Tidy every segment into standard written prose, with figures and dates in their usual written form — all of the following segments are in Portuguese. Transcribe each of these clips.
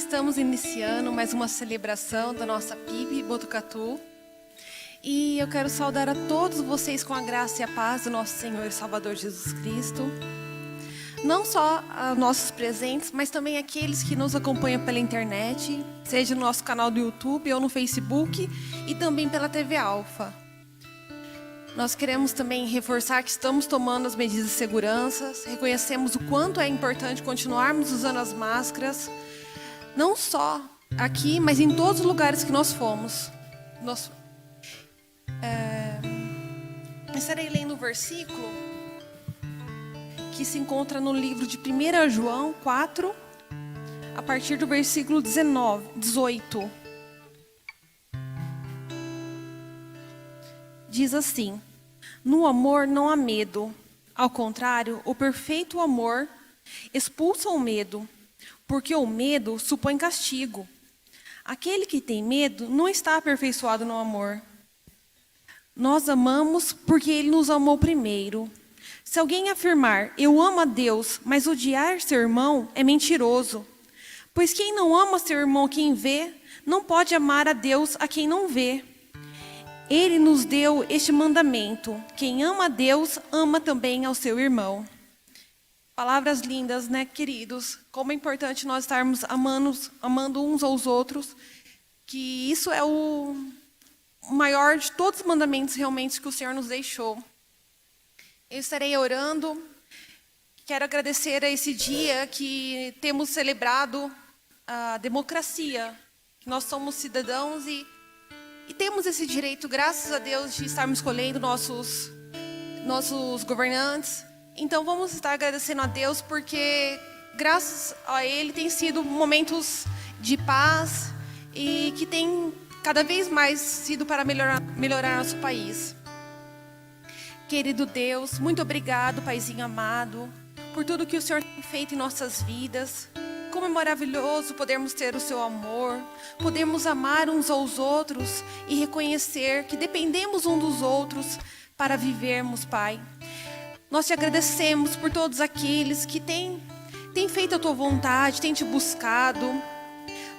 Estamos iniciando mais uma celebração da nossa PIB Botucatu. E eu quero saudar a todos vocês com a graça e a paz do nosso Senhor e Salvador Jesus Cristo. Não só a nossos presentes, mas também aqueles que nos acompanham pela internet, seja no nosso canal do YouTube ou no Facebook e também pela TV Alfa. Nós queremos também reforçar que estamos tomando as medidas de segurança, reconhecemos o quanto é importante continuarmos usando as máscaras, não só aqui, mas em todos os lugares que nós fomos. Estarei lendo o versículo que se encontra no livro de 1 João 4, a partir do versículo 18. Diz assim: no amor não há medo. Ao contrário, o perfeito amor expulsa o medo, porque o medo supõe castigo. Aquele que tem medo não está aperfeiçoado no amor. Nós amamos porque Ele nos amou primeiro. Se alguém afirmar, eu amo a Deus, mas odiar seu irmão, é mentiroso. Pois quem não ama seu irmão quem vê, não pode amar a Deus a quem não vê. Ele nos deu este mandamento: quem ama a Deus, ama também ao seu irmão. Palavras lindas, né, queridos? Como é importante nós estarmos amando uns aos outros, que isso é o maior de todos os mandamentos realmente que o Senhor nos deixou. Eu estarei orando. Quero agradecer a esse dia que temos celebrado a democracia. Nós somos cidadãos e temos esse direito, graças a Deus, de estarmos escolhendo nossos governantes. Então vamos estar agradecendo a Deus, porque graças a Ele tem sido momentos de paz e que tem cada vez mais sido para melhorar nosso país. Querido Deus, muito obrigado, Paizinho amado, por tudo que o Senhor tem feito em nossas vidas. Como é maravilhoso podermos ter o seu amor, podermos amar uns aos outros e reconhecer que dependemos uns dos outros para vivermos, Pai. Nós te agradecemos por todos aqueles que têm feito a tua vontade, têm te buscado.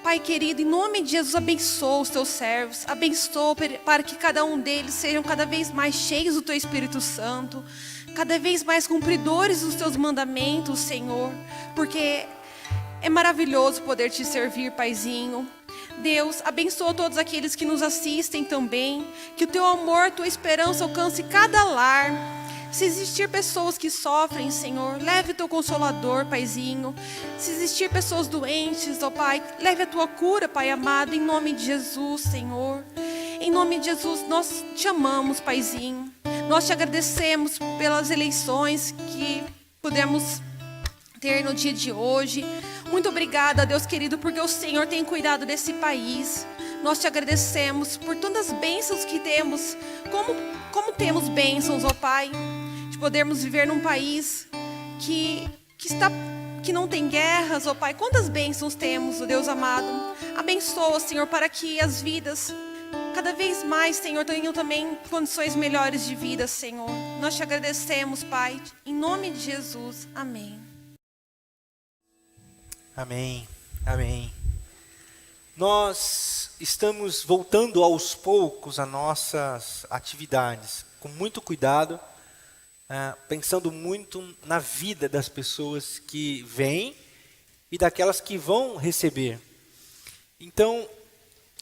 Pai querido, em nome de Jesus, abençoa os teus servos, abençoa para que cada um deles sejam cada vez mais cheios do teu Espírito Santo, cada vez mais cumpridores dos teus mandamentos, Senhor, porque é maravilhoso poder te servir, Paizinho. Deus, abençoa todos aqueles que nos assistem também, que o teu amor, tua esperança alcance cada lar. Se existir pessoas que sofrem, Senhor, leve o teu consolador, Paizinho. Se existir pessoas doentes, ó Pai, leve a tua cura, Pai amado, em nome de Jesus, Senhor. Em nome de Jesus, nós te amamos, Paizinho. Nós te agradecemos pelas eleições que pudemos ter no dia de hoje. Muito obrigada, Deus querido, porque o Senhor tem cuidado desse país. Nós te agradecemos por todas as bênçãos que temos. Como temos bênçãos, ó Pai, de podermos viver num país que não tem guerras, ó Pai. Quantas bênçãos temos, ó Deus amado. Abençoa, Senhor, para que as vidas cada vez mais, Senhor, tenham também condições melhores de vida, Senhor. Nós te agradecemos, Pai, em nome de Jesus. Amém. Amém, amém. Nós estamos voltando aos poucos às nossas atividades, com muito cuidado, pensando muito na vida das pessoas que vêm e daquelas que vão receber. Então,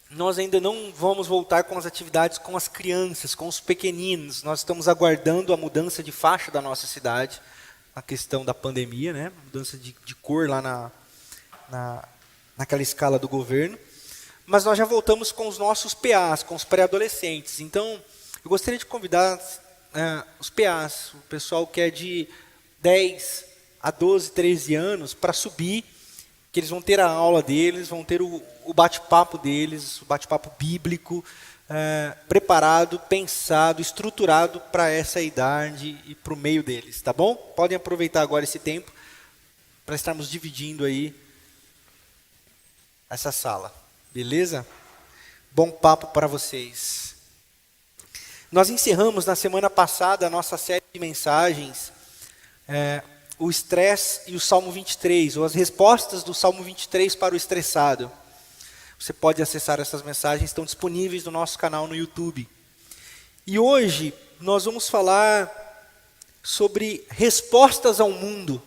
nós ainda não vamos voltar com as atividades com as crianças, com os pequeninos. Nós estamos aguardando a mudança de faixa da nossa cidade, a questão da pandemia, né? Mudança de cor lá naquela escala do governo. Mas nós já voltamos com os nossos PAs, com os pré-adolescentes. Então, eu gostaria de convidar os PAs, o pessoal que é de 10 a 12, 13 anos, para subir, que eles vão ter a aula deles, vão ter o bate-papo deles, o bate-papo bíblico, preparado, pensado, estruturado para essa idade e para o meio deles, tá bom? Podem aproveitar agora esse tempo para estarmos dividindo aí essa sala. Beleza? Bom papo para vocês. Nós encerramos na semana passada a nossa série de mensagens o estresse e o Salmo 23, ou as respostas do Salmo 23 para o estressado. Você pode acessar essas mensagens, estão disponíveis no nosso canal no YouTube. E hoje nós vamos falar sobre respostas ao mundo.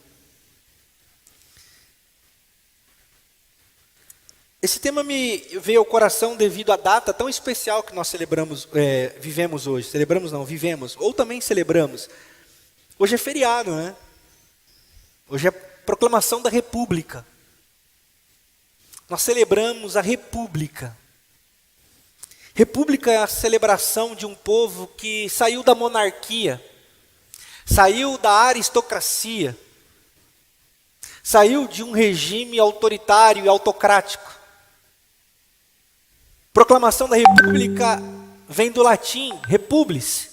Esse tema me veio ao coração devido à data tão especial que nós vivemos hoje. Vivemos, ou também celebramos. Hoje é feriado, né? Hoje é proclamação da República. Nós celebramos a República. República é a celebração de um povo que saiu da monarquia, saiu da aristocracia, saiu de um regime autoritário e autocrático. Proclamação da República vem do latim, republis.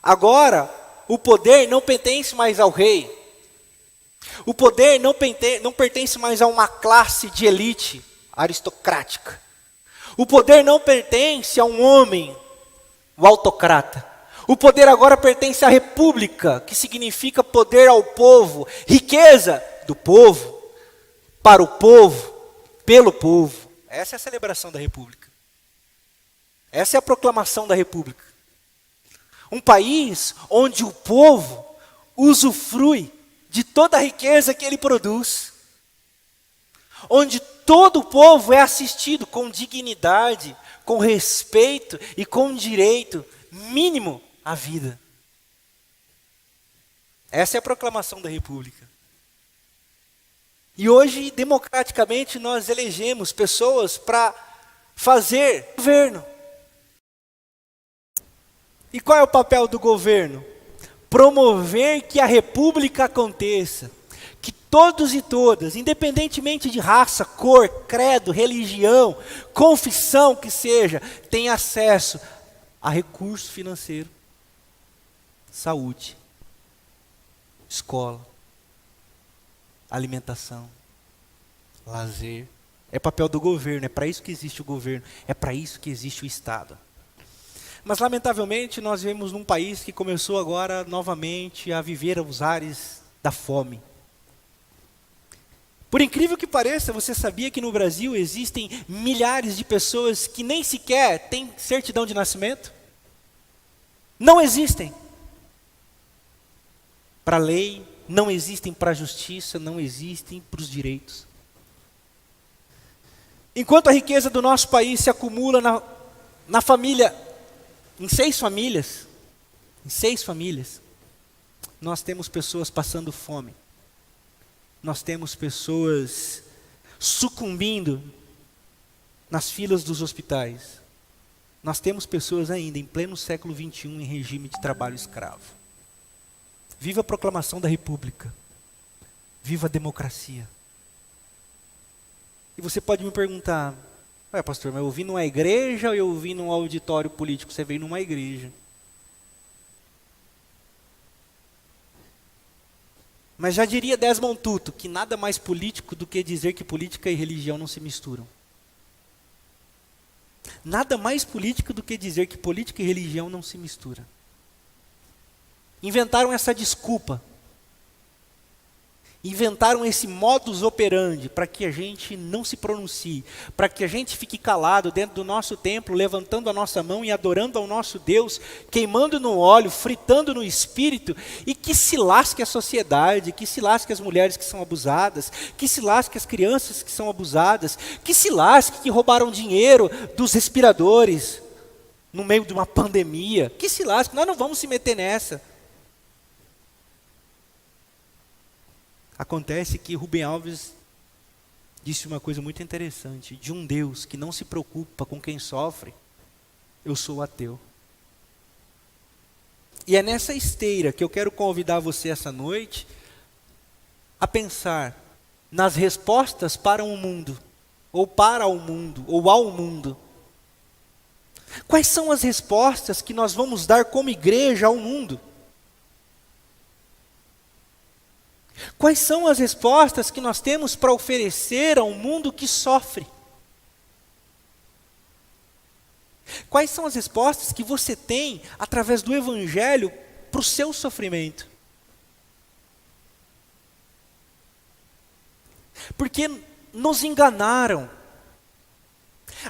Agora, o poder não pertence mais ao rei. O poder não pertence mais a uma classe de elite aristocrática. O poder não pertence a um homem, o autocrata. O poder agora pertence à república, que significa poder ao povo, riqueza do povo, para o povo, pelo povo. Essa é a celebração da república. Essa é a proclamação da república. Um país onde o povo usufrui de toda a riqueza que ele produz. Onde todo o povo é assistido com dignidade, com respeito e com direito mínimo à vida. Essa é a proclamação da República. E hoje, democraticamente, nós elegemos pessoas para fazer governo. E qual é o papel do governo? Promover que a república aconteça. Que todos e todas, independentemente de raça, cor, credo, religião, confissão que seja, tenham acesso a recurso financeiro, saúde, escola, alimentação, lazer. É papel do governo, é para isso que existe o governo, é para isso que existe o Estado. Mas, lamentavelmente, nós vivemos num país que começou agora, novamente, a viver os ares da fome. Por incrível que pareça, você sabia que no Brasil existem milhares de pessoas que nem sequer têm certidão de nascimento? Não existem. Para a lei, não existem para a justiça, não existem para os direitos. Enquanto a riqueza do nosso país se acumula na família, em seis famílias, nós temos pessoas passando fome. Nós temos pessoas sucumbindo nas filas dos hospitais. Nós temos pessoas ainda em pleno século XXI em regime de trabalho escravo. Viva a proclamação da República. Viva a democracia. E você pode me perguntar, pastor, mas eu vim numa igreja ou eu vim num auditório político? Você veio numa igreja. Mas já diria Desmond Tutu que nada mais político do que dizer que política e religião não se misturam. Nada mais político do que dizer que política e religião não se misturam. Inventaram essa desculpa. Inventaram esse modus operandi para que a gente não se pronuncie, para que a gente fique calado dentro do nosso templo, levantando a nossa mão e adorando ao nosso Deus, queimando no óleo, fritando no espírito, e que se lasque a sociedade, que se lasque as mulheres que são abusadas, que se lasque as crianças que são abusadas, que se lasque que roubaram dinheiro dos respiradores no meio de uma pandemia, que se lasque, nós não vamos se meter nessa. Acontece que Rubem Alves disse uma coisa muito interessante: de um Deus que não se preocupa com quem sofre, eu sou ateu. E é nessa esteira que eu quero convidar você essa noite a pensar nas respostas para o mundo, ou ao mundo. Quais são as respostas que nós vamos dar como igreja ao mundo? Quais são as respostas que nós temos para oferecer a um mundo que sofre? Quais são as respostas que você tem através do Evangelho para o seu sofrimento? Porque nos enganaram.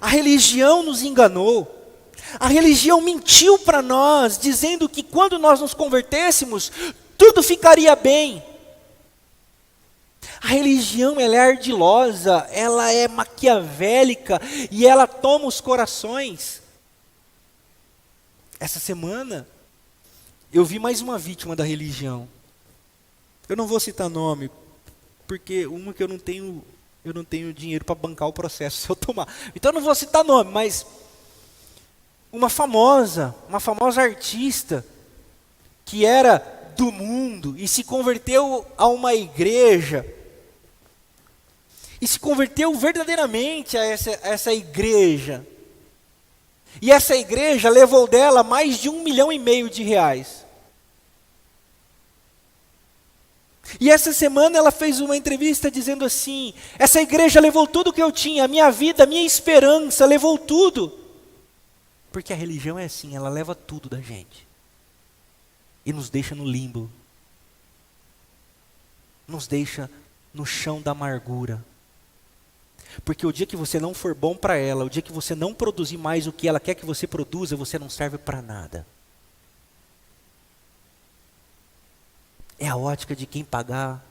A religião nos enganou. A religião mentiu para nós, dizendo que quando nós nos convertêssemos, tudo ficaria bem. A religião, ela é ardilosa, ela é maquiavélica e ela toma os corações. Essa semana, eu vi mais uma vítima da religião. Eu não vou citar nome, porque uma que eu não tenho dinheiro para bancar o processo se eu tomar. Então eu não vou citar nome, mas uma famosa artista que era do mundo e se converteu a uma igreja. E se converteu verdadeiramente a essa igreja. E essa igreja levou dela mais de R$1,5 milhão. E essa semana ela fez uma entrevista dizendo assim: essa igreja levou tudo que eu tinha, a minha vida, a minha esperança, levou tudo. Porque a religião é assim, ela leva tudo da gente. E nos deixa no limbo. Nos deixa no chão da amargura. Porque o dia que você não for bom para ela, o dia que você não produzir mais o que ela quer que você produza, você não serve para nada. É a ótica de quem pagar,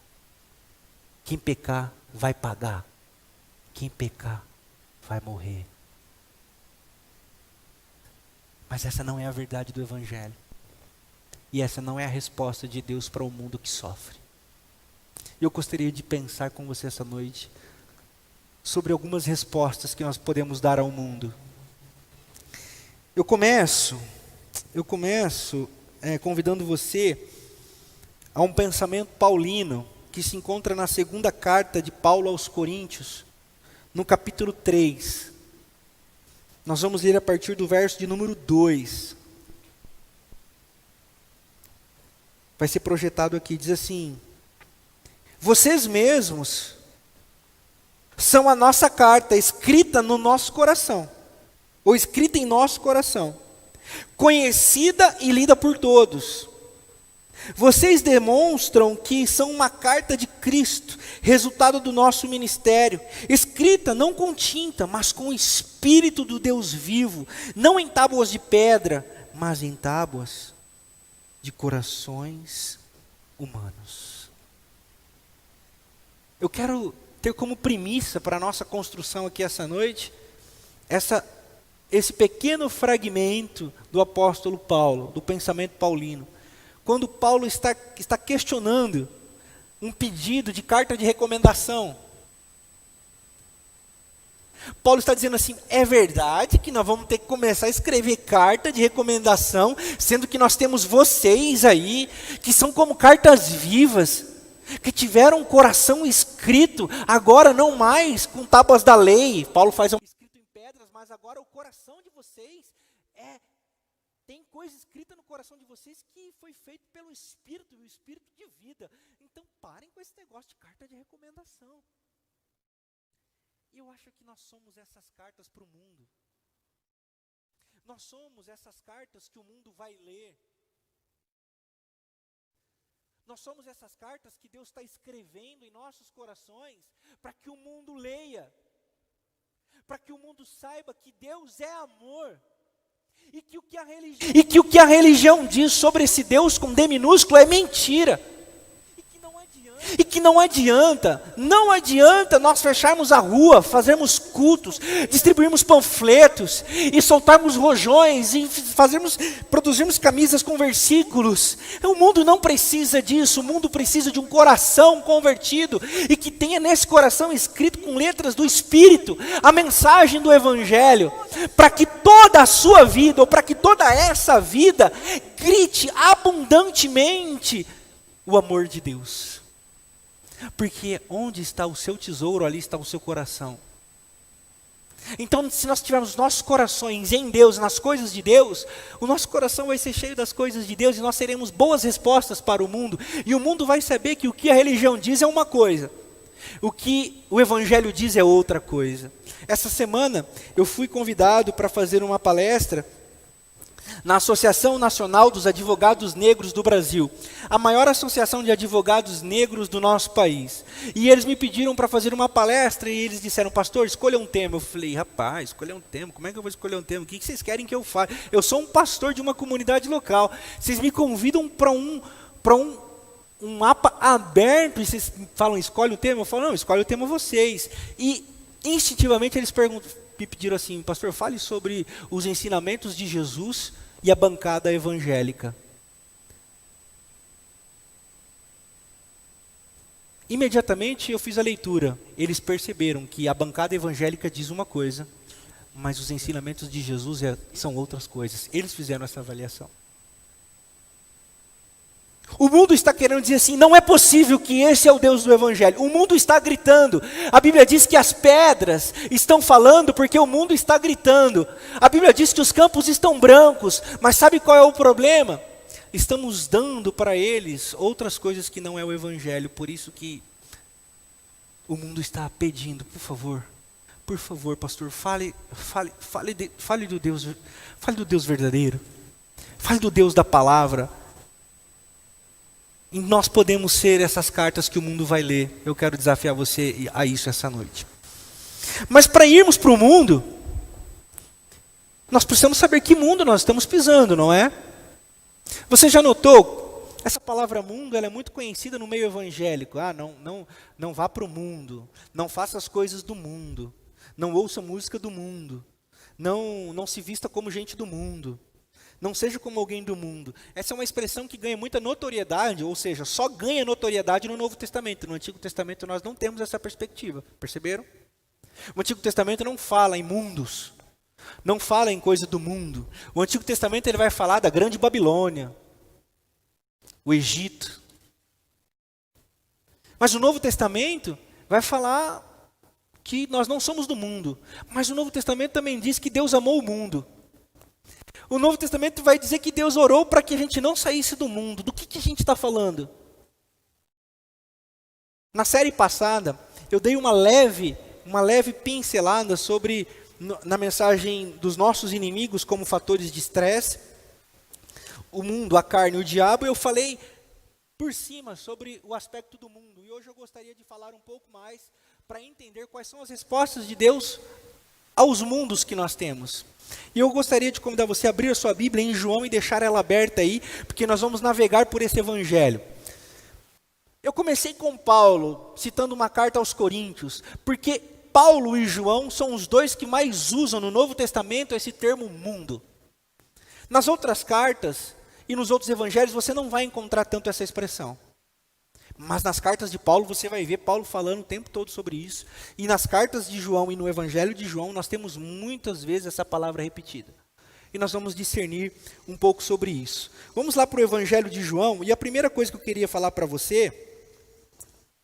quem pecar vai pagar. Quem pecar vai morrer. Mas essa não é a verdade do Evangelho. E essa não é a resposta de Deus para o mundo que sofre. Eu gostaria de pensar com você essa noite sobre algumas respostas que nós podemos dar ao mundo. Eu começo convidando você a um pensamento paulino que se encontra na segunda carta de Paulo aos Coríntios, no capítulo 3. Nós vamos ler a partir do verso de número 2. Vai ser projetado aqui, diz assim: vocês mesmos são a nossa carta escrita no nosso coração, ou escrita em nosso coração, conhecida e lida por todos. Vocês demonstram que são uma carta de Cristo, resultado do nosso ministério, escrita não com tinta, mas com o Espírito do Deus vivo, não em tábuas de pedra, mas em tábuas de corações humanos. Eu quero ter como premissa para a nossa construção aqui essa noite, esse pequeno fragmento do apóstolo Paulo, do pensamento paulino. Quando Paulo está questionando um pedido de carta de recomendação. Paulo está dizendo assim: é verdade que nós vamos ter que começar a escrever carta de recomendação, sendo que nós temos vocês aí, que são como cartas vivas, que tiveram um coração escrito, agora não mais com tábuas da lei. Paulo faz escrito em pedras, mas agora o coração de vocês tem coisa escrita no coração de vocês que foi feito pelo Espírito, o Espírito de vida. Então parem com esse negócio de carta de recomendação. Eu acho que nós somos essas cartas para o mundo. Nós somos essas cartas que o mundo vai ler. Nós somos essas cartas que Deus está escrevendo em nossos corações para que o mundo leia, para que o mundo saiba que Deus é amor. E que o que a religião diz sobre esse Deus com D minúsculo é mentira. E que não adianta nós fecharmos a rua, fazermos cultos, distribuirmos panfletos e soltarmos rojões e produzirmos camisas com versículos. O mundo não precisa disso, o mundo precisa de um coração convertido e que tenha nesse coração escrito com letras do Espírito a mensagem do Evangelho, para que toda a sua vida, ou para que toda essa vida grite abundantemente o amor de Deus. Porque onde está o seu tesouro, ali está o seu coração. Então, se nós tivermos nossos corações em Deus, nas coisas de Deus, o nosso coração vai ser cheio das coisas de Deus e nós teremos boas respostas para o mundo. E o mundo vai saber que o que a religião diz é uma coisa, o que o Evangelho diz é outra coisa. Essa semana eu fui convidado para fazer uma palestra na Associação Nacional dos Advogados Negros do Brasil, a maior associação de advogados negros do nosso país. E eles me pediram para fazer uma palestra e eles disseram, pastor, escolha um tema. Eu falei, rapaz, escolher um tema, como é que eu vou escolher um tema? O que vocês querem que eu faça? Eu sou um pastor de uma comunidade local. Vocês me convidam para um mapa aberto e vocês falam, escolhe um tema? Eu falo, não, escolhe o tema vocês. E instintivamente eles me pediram assim, pastor, fale sobre os ensinamentos de Jesus e a bancada evangélica. Imediatamente eu fiz a leitura. Eles perceberam que a bancada evangélica diz uma coisa, mas os ensinamentos de Jesus são outras coisas. Eles fizeram essa avaliação. O mundo está querendo dizer assim, não é possível que esse é o Deus do Evangelho. O mundo está gritando. A Bíblia diz que as pedras estão falando porque o mundo está gritando. A Bíblia diz que os campos estão brancos, mas sabe qual é o problema? Estamos dando para eles outras coisas que não é o Evangelho. Por isso que o mundo está pedindo, por favor, pastor, fale do Deus verdadeiro. Fale do Deus da palavra. E nós podemos ser essas cartas que o mundo vai ler. Eu quero desafiar você a isso essa noite. Mas para irmos para o mundo, nós precisamos saber que mundo nós estamos pisando, não é? Você já notou? Essa palavra mundo, ela é muito conhecida no meio evangélico. Não vá para o mundo. Não faça as coisas do mundo. Não ouça música do mundo. Não se vista como gente do mundo. Não seja como alguém do mundo. Essa é uma expressão que ganha muita notoriedade, ou seja, só ganha notoriedade no Novo Testamento. No Antigo Testamento nós não temos essa perspectiva. Perceberam? O Antigo Testamento não fala em mundos. Não fala em coisa do mundo. O Antigo Testamento ele vai falar da grande Babilônia, o Egito. Mas o Novo Testamento vai falar que nós não somos do mundo. Mas o Novo Testamento também diz que Deus amou o mundo. O Novo Testamento vai dizer que Deus orou para que a gente não saísse do mundo. Do que a gente está falando? Na série passada, eu dei uma leve pincelada sobre, na mensagem dos nossos inimigos como fatores de estresse, o mundo, a carne e o diabo, eu falei por cima sobre o aspecto do mundo. E hoje eu gostaria de falar um pouco mais para entender quais são as respostas de Deus aos mundos que nós temos. E eu gostaria de convidar você a abrir a sua Bíblia em João e deixar ela aberta aí, porque nós vamos navegar por esse evangelho. Eu comecei com Paulo, citando uma carta aos Coríntios, porque Paulo e João são os dois que mais usam no Novo Testamento esse termo mundo. Nas outras cartas e nos outros evangelhos você não vai encontrar tanto essa expressão. Mas nas cartas de Paulo você vai ver Paulo falando o tempo todo sobre isso. E nas cartas de João e no Evangelho de João nós temos muitas vezes essa palavra repetida. E nós vamos discernir um pouco sobre isso. Vamos lá para o Evangelho de João. E a primeira coisa que eu queria falar para você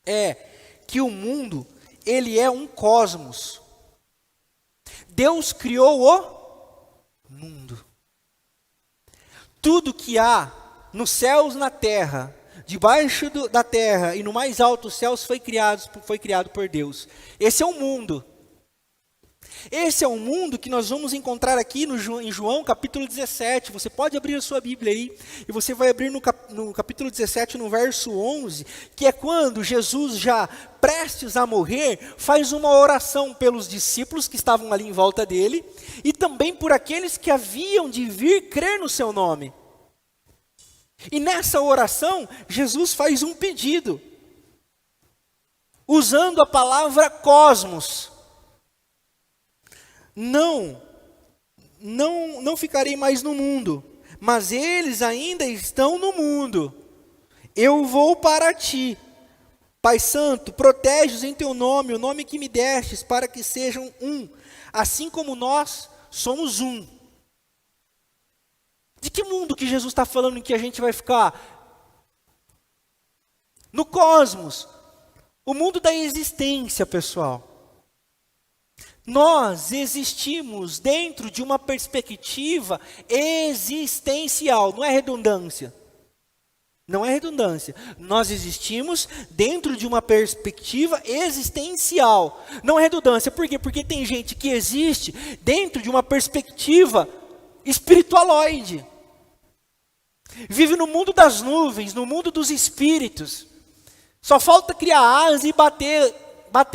é que o mundo, ele é um cosmos. Deus criou o mundo. Tudo que há nos céus, na terra, debaixo da terra e no mais alto dos céus foi criado por Deus. Esse é o mundo. Esse é o mundo que nós vamos encontrar aqui em João capítulo 17. Você pode abrir a sua Bíblia aí. E você vai abrir no capítulo 17, no verso 11. Que é quando Jesus, já prestes a morrer, faz uma oração pelos discípulos que estavam ali em volta dele. E também por aqueles que haviam de vir crer no seu nome. E nessa oração, Jesus faz um pedido, usando a palavra cosmos. Não ficarei mais no mundo, mas eles ainda estão no mundo. Eu vou para ti. Pai Santo, protege-os em teu nome, o nome que me destes, para que sejam um, assim como nós somos um. De que mundo que Jesus está falando que a gente vai ficar? No cosmos. O mundo da existência, pessoal. Nós existimos dentro de uma perspectiva existencial. Não é redundância. Não é redundância. Nós existimos dentro de uma perspectiva existencial. Não é redundância. Por quê? Porque tem gente que existe dentro de uma perspectiva espiritualoide. Vive no mundo das nuvens, no mundo dos espíritos. Só falta criar asa e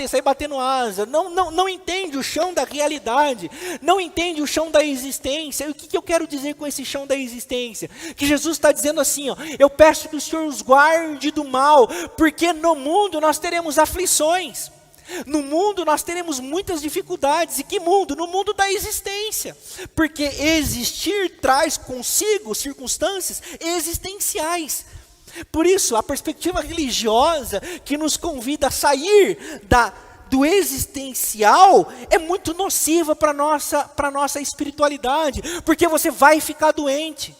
sair batendo asa. Não entende o chão da realidade. Não entende o chão da existência. E o que eu quero dizer com esse chão da existência? Que Jesus está dizendo assim, ó, eu peço que o Senhor os guarde do mal, porque no mundo nós teremos aflições. No mundo nós teremos muitas dificuldades. E que mundo? No mundo da existência. Porque existir traz consigo circunstâncias existenciais. Por isso, a perspectiva religiosa que nos convida a sair do existencial é muito nociva para a nossa espiritualidade. Porque você vai ficar doente.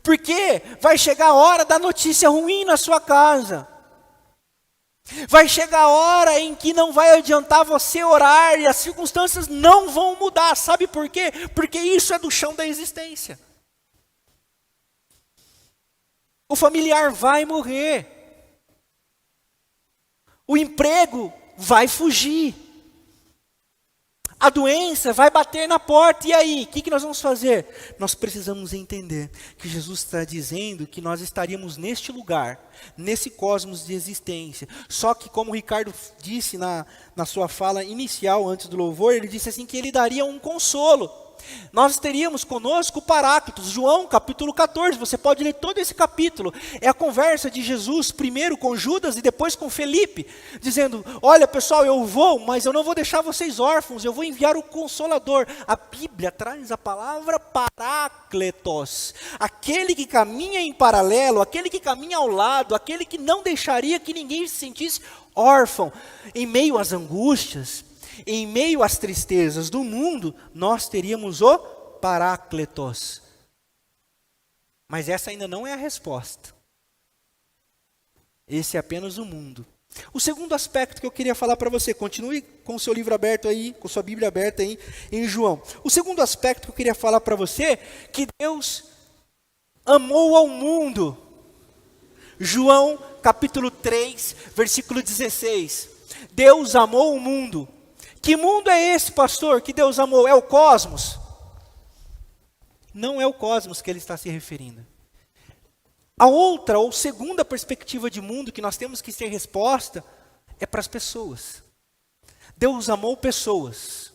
Porque vai chegar a hora da notícia ruim na sua casa. Vai chegar a hora em que não vai adiantar você orar e as circunstâncias não vão mudar. Sabe por quê? Porque isso é do chão da existência. O familiar vai morrer. O emprego vai fugir. A doença vai bater na porta. E aí, o que nós vamos fazer? Nós precisamos entender que Jesus está dizendo que nós estaríamos neste lugar, nesse cosmos de existência. Só que, como o Ricardo disse na sua fala inicial, antes do louvor, ele disse assim que ele daria um consolo. Nós teríamos conosco o Paráclitos, João capítulo 14, você pode ler todo esse capítulo, é a conversa de Jesus, primeiro com Judas e depois com Felipe, dizendo, olha pessoal, eu vou, mas eu não vou deixar vocês órfãos, eu vou enviar o Consolador. A Bíblia traz a palavra Paráclitos, aquele que caminha em paralelo, aquele que caminha ao lado, aquele que não deixaria que ninguém se sentisse órfão, em meio às angústias, em meio às tristezas do mundo, nós teríamos o Paráclitos. Mas essa ainda não é a resposta. Esse é apenas o mundo. O segundo aspecto que eu queria falar para você, continue com o seu livro aberto aí, com sua Bíblia aberta aí em João. O segundo aspecto que eu queria falar para você, que Deus amou ao mundo. João capítulo 3, versículo 16. Deus amou o mundo. Que mundo é esse, pastor, que Deus amou? É o cosmos? Não é o cosmos que ele está se referindo. A outra, ou segunda perspectiva de mundo que nós temos que ter resposta, é para as pessoas. Deus amou pessoas.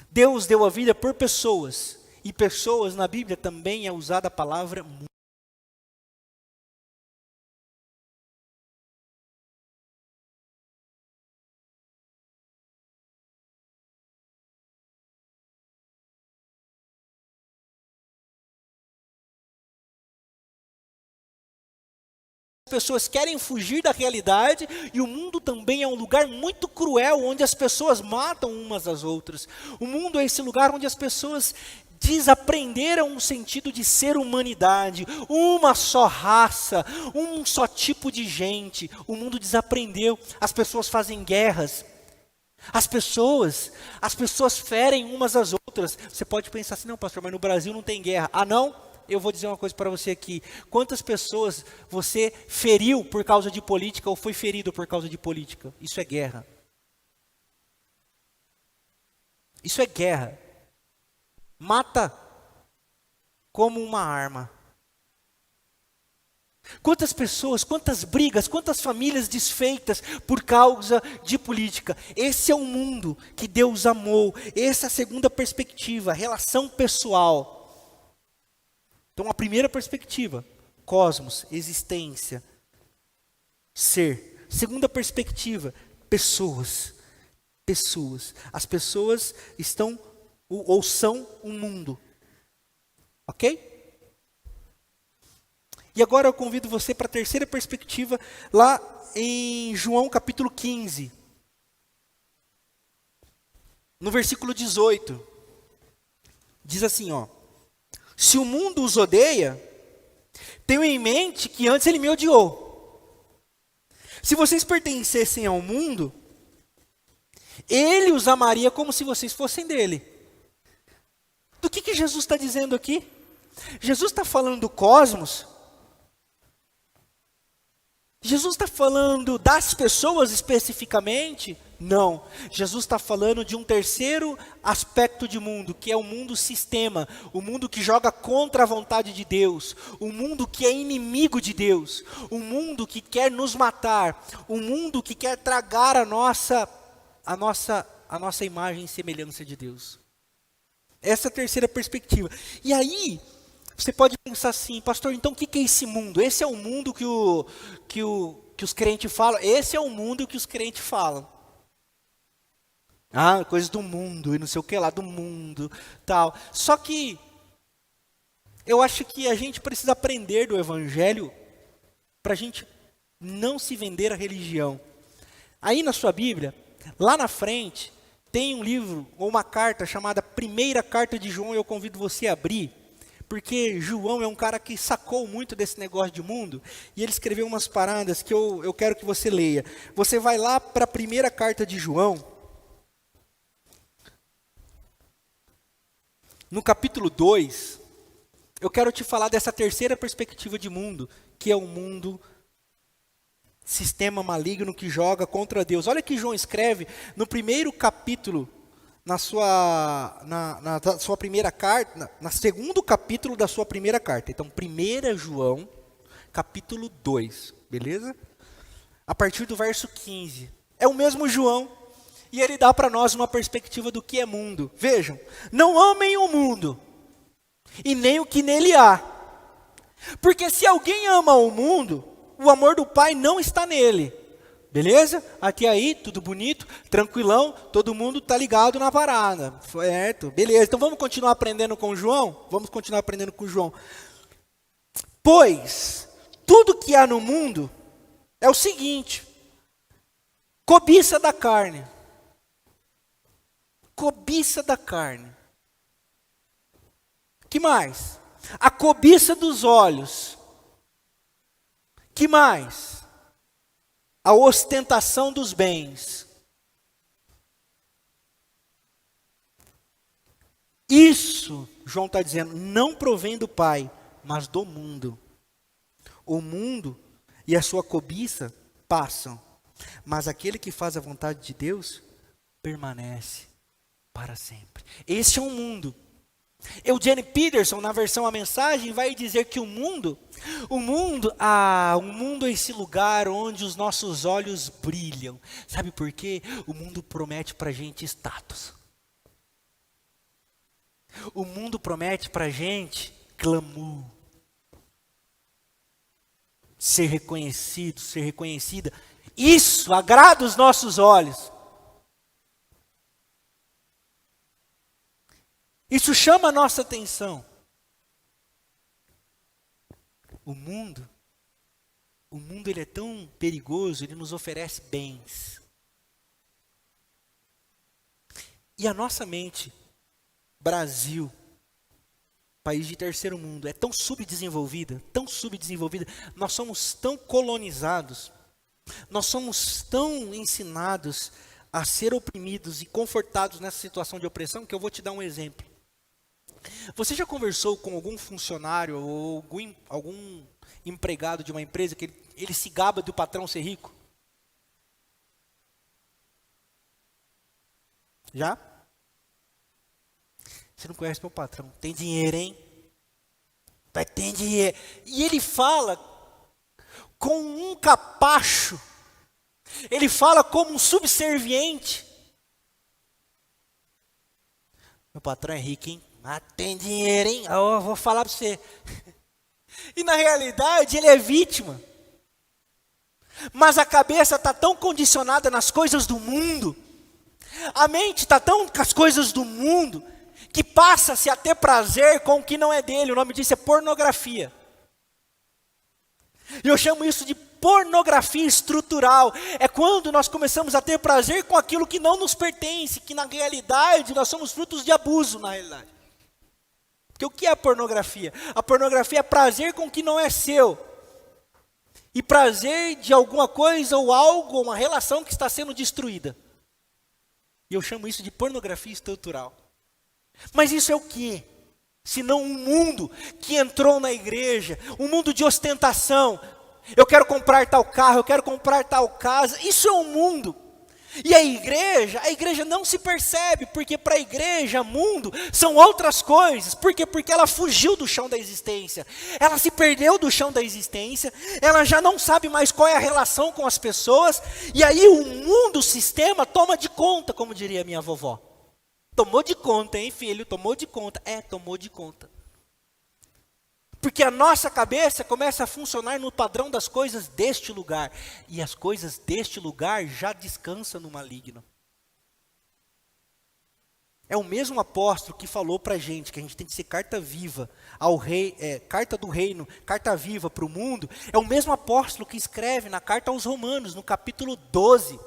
Deus deu a vida por pessoas. E pessoas, na Bíblia, também é usada a palavra mundo. Pessoas querem fugir da realidade e o mundo também é um lugar muito cruel onde as pessoas matam umas às outras. O mundo é esse lugar onde as pessoas desaprenderam o sentido de ser humanidade, uma só raça, um só tipo de gente. O mundo desaprendeu, as pessoas fazem guerras. As pessoas ferem umas às outras. Você pode pensar assim, não pastor, mas no Brasil não tem guerra. Ah não? Eu vou dizer uma coisa para você aqui. Quantas pessoas você feriu por causa de política ou foi ferido por causa de política? Isso é guerra. Isso é guerra. Mata como uma arma. Quantas pessoas, quantas brigas, quantas famílias desfeitas por causa de política. Esse é o mundo que Deus amou. Essa é a segunda perspectiva, relação pessoal. Então, a primeira perspectiva, cosmos, existência, ser. Segunda perspectiva, pessoas. Pessoas. As pessoas estão ou são um mundo. Ok? E agora eu convido você para a terceira perspectiva, lá em João capítulo 15. No versículo 18. Diz assim, ó. Se o mundo os odeia, tenham em mente que antes ele me odiou. Se vocês pertencessem ao mundo, ele os amaria como se vocês fossem dele. Do que Jesus está dizendo aqui? Jesus está falando do cosmos. Jesus está falando das pessoas especificamente? Não. Jesus está falando de um terceiro aspecto de mundo, que é o mundo sistema, o mundo que joga contra a vontade de Deus, o mundo que é inimigo de Deus, o mundo que quer nos matar, o mundo que quer tragar a nossa imagem e semelhança de Deus. Essa é a terceira perspectiva. E aí, você pode pensar assim, pastor, então o que é esse mundo? Esse é o mundo que os crentes falam? Esse é o mundo que os crentes falam. Ah, coisas do mundo, e não sei o que lá, do mundo, tal. Só que, eu acho que a gente precisa aprender do Evangelho, para a gente não se vender a religião. Aí na sua Bíblia, lá na frente, tem um livro, ou uma carta, chamada Primeira Carta de João, e eu convido você a abrir, porque João é um cara que sacou muito desse negócio de mundo, e ele escreveu umas paradas que eu quero que você leia. Você vai lá para a Primeira Carta de João, no capítulo 2, eu quero te falar dessa terceira perspectiva de mundo, que é o mundo sistema maligno que joga contra Deus. Olha que João escreve no primeiro capítulo, na sua primeira carta, no segundo capítulo da sua primeira carta. Então, 1 João, capítulo 2, beleza? A partir do verso 15. É o mesmo João. E ele dá para nós uma perspectiva do que é mundo. Vejam, não amem o mundo, e nem o que nele há. Porque se alguém ama o mundo, o amor do Pai não está nele. Beleza? Até aí, tudo bonito, tranquilão, todo mundo está ligado na parada. Certo? Beleza, então vamos continuar aprendendo com João? Vamos continuar aprendendo com João. Pois, tudo que há no mundo é o seguinte: cobiça da carne. Cobiça da carne. Que mais? A cobiça dos olhos. Que mais? A ostentação dos bens. Isso, João está dizendo, não provém do Pai, mas do mundo. O mundo e a sua cobiça passam, mas aquele que faz a vontade de Deus permanece para sempre. Esse é um mundo. Eugene Peterson, na versão A Mensagem, vai dizer que o mundo é esse lugar onde os nossos olhos brilham. Sabe por quê? O mundo promete para a gente status. O mundo promete para a gente glamour. Ser reconhecido, ser reconhecida. Isso agrada os nossos olhos. Isso chama a nossa atenção. O mundo ele é tão perigoso, ele nos oferece bens. E a nossa mente, Brasil, país de terceiro mundo, é tão subdesenvolvida, nós somos tão colonizados, nós somos tão ensinados a ser oprimidos e confortados nessa situação de opressão, que eu vou te dar um exemplo. Você já conversou com algum funcionário ou algum empregado de uma empresa que ele se gaba do patrão ser rico? Já? Você não conhece meu patrão. Tem dinheiro, hein? Tem dinheiro. E ele fala com um capacho. Ele fala como um subserviente. Meu patrão é rico, hein? Ah, tem dinheiro, hein? Eu vou falar para você. E na realidade ele é vítima. Mas a cabeça está tão condicionada nas coisas do mundo. A mente está tão com as coisas do mundo que passa-se a ter prazer com o que não é dele. O nome disso é pornografia. E eu chamo isso de pornografia estrutural. É quando nós começamos a ter prazer com aquilo que não nos pertence, que na realidade nós somos frutos de abuso, na realidade. Porque o que é a pornografia? A pornografia é prazer com o que não é seu. E prazer de alguma coisa ou algo, uma relação que está sendo destruída. E eu chamo isso de pornografia estrutural. Mas isso é o quê? Senão um mundo que entrou na igreja, um mundo de ostentação. Eu quero comprar tal carro, eu quero comprar tal casa. Isso é o mundo. E a igreja não se percebe, porque para a igreja, mundo, são outras coisas. Por quê? Porque ela fugiu do chão da existência. Ela se perdeu do chão da existência. Ela já não sabe mais qual é a relação com as pessoas. E aí o mundo, o sistema, toma de conta, como diria minha vovó. Tomou de conta, hein, filho? Tomou de conta. Tomou de conta. Porque a nossa cabeça começa a funcionar no padrão das coisas deste lugar. E as coisas deste lugar já descansam no maligno. É o mesmo apóstolo que falou para a gente que a gente tem que ser carta viva ao rei, carta do reino, carta viva para o mundo. É o mesmo apóstolo que escreve na carta aos Romanos, no capítulo 12,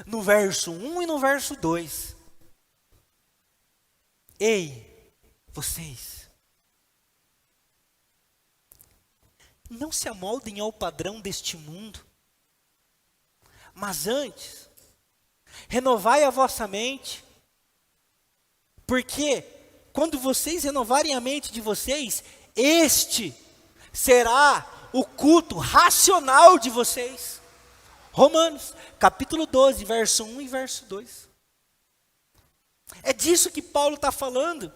no verso 1 e no verso 2. Ei, vocês, não se amoldem ao padrão deste mundo, mas antes, renovai a vossa mente, porque quando vocês renovarem a mente de vocês, este será o culto racional de vocês. Romanos, capítulo 12, verso 1 e verso 2. É disso que Paulo está falando,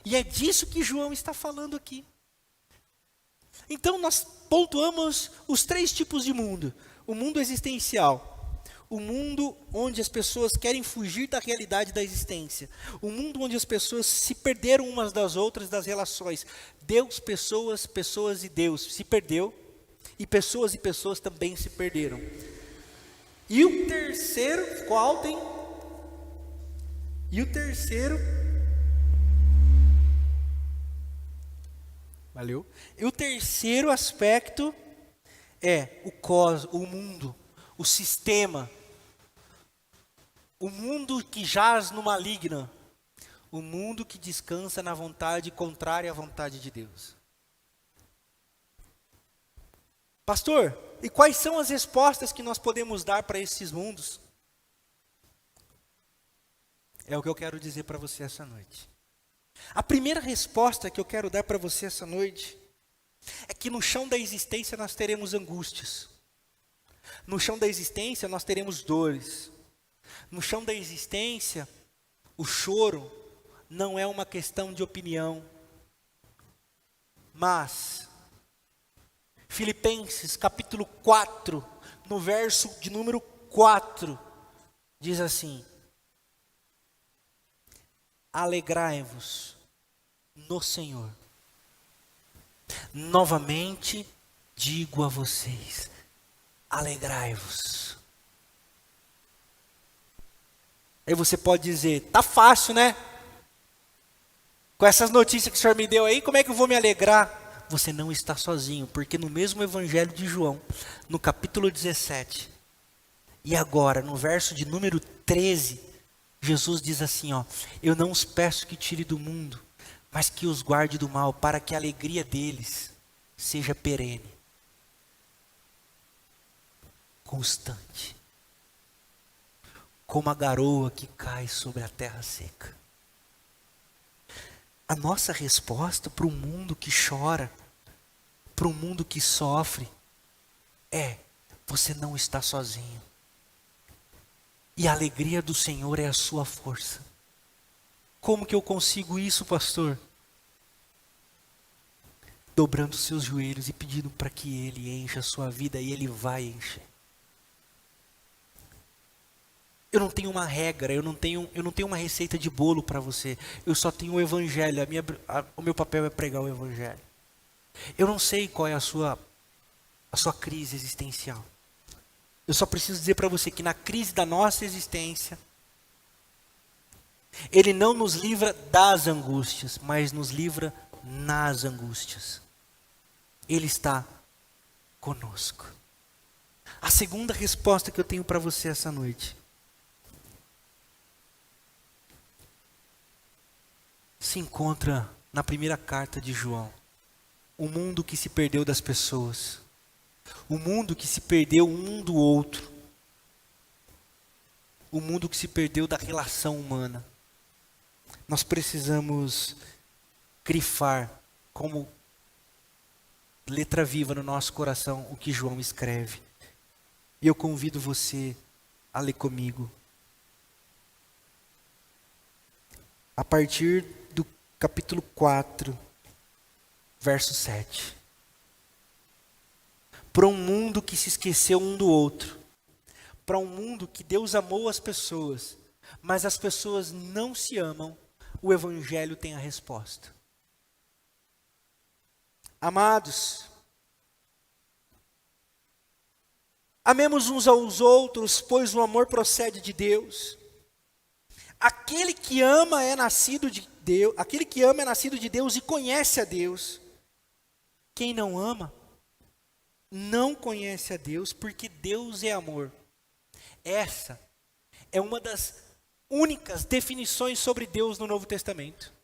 e é disso que João está falando aqui. Então nós pontuamos os 3 tipos de mundo. O mundo existencial. O mundo onde as pessoas querem fugir da realidade da existência. O mundo onde as pessoas se perderam umas das outras, das relações. Deus, pessoas, pessoas e Deus se perdeu. E pessoas também se perderam. E o terceiro, qual tem? E o terceiro... Valeu. E o terceiro aspecto é o mundo, o sistema. O mundo que jaz no maligno. O mundo que descansa na vontade contrária à vontade de Deus. Pastor, e quais são as respostas que nós podemos dar para esses mundos? É o que eu quero dizer para você essa noite. A primeira resposta que eu quero dar para você essa noite é que no chão da existência nós teremos angústias. No chão da existência nós teremos dores. No chão da existência, o choro não é uma questão de opinião. Mas, Filipenses capítulo 4, no verso de número 4, diz assim: alegrai-vos no Senhor. Novamente digo a vocês, alegrai-vos. Aí você pode dizer, tá fácil, né? Com essas notícias que o Senhor me deu aí, como é que eu vou me alegrar? Você não está sozinho, porque no mesmo Evangelho de João, no capítulo 17, e agora no verso de número 13, Jesus diz assim, eu não os peço que tire do mundo, mas que os guarde do mal, para que a alegria deles seja perene, constante, como a garoa que cai sobre a terra seca. A nossa resposta para o mundo que chora, para o mundo que sofre, você não está sozinho. E a alegria do Senhor é a sua força. Como que eu consigo isso, pastor? Dobrando os seus joelhos e pedindo para que Ele encha a sua vida, e Ele vai encher. Eu não tenho uma regra, eu não tenho uma receita de bolo para você. Eu só tenho o Evangelho, o meu papel é pregar o Evangelho. Eu não sei qual é a sua crise existencial. Eu só preciso dizer para você que na crise da nossa existência, Ele não nos livra das angústias, mas nos livra nas angústias. Ele está conosco. A segunda resposta que eu tenho para você essa noite se encontra na primeira carta de João. O mundo que se perdeu das pessoas. O mundo que se perdeu um do outro. O mundo que se perdeu da relação humana. Nós precisamos grifar como letra viva no nosso coração o que João escreve. E eu convido você a ler comigo. A partir do capítulo 4, verso 7. Para um mundo que se esqueceu um do outro. Para um mundo que Deus amou as pessoas, mas as pessoas não se amam, o Evangelho tem a resposta. Amados, amemos uns aos outros, pois o amor procede de Deus. Aquele que ama é nascido de Deus, aquele que ama é nascido de Deus e conhece a Deus. Quem não ama, não conhece a Deus, porque Deus é amor. Essa é uma das únicas definições sobre Deus no Novo Testamento.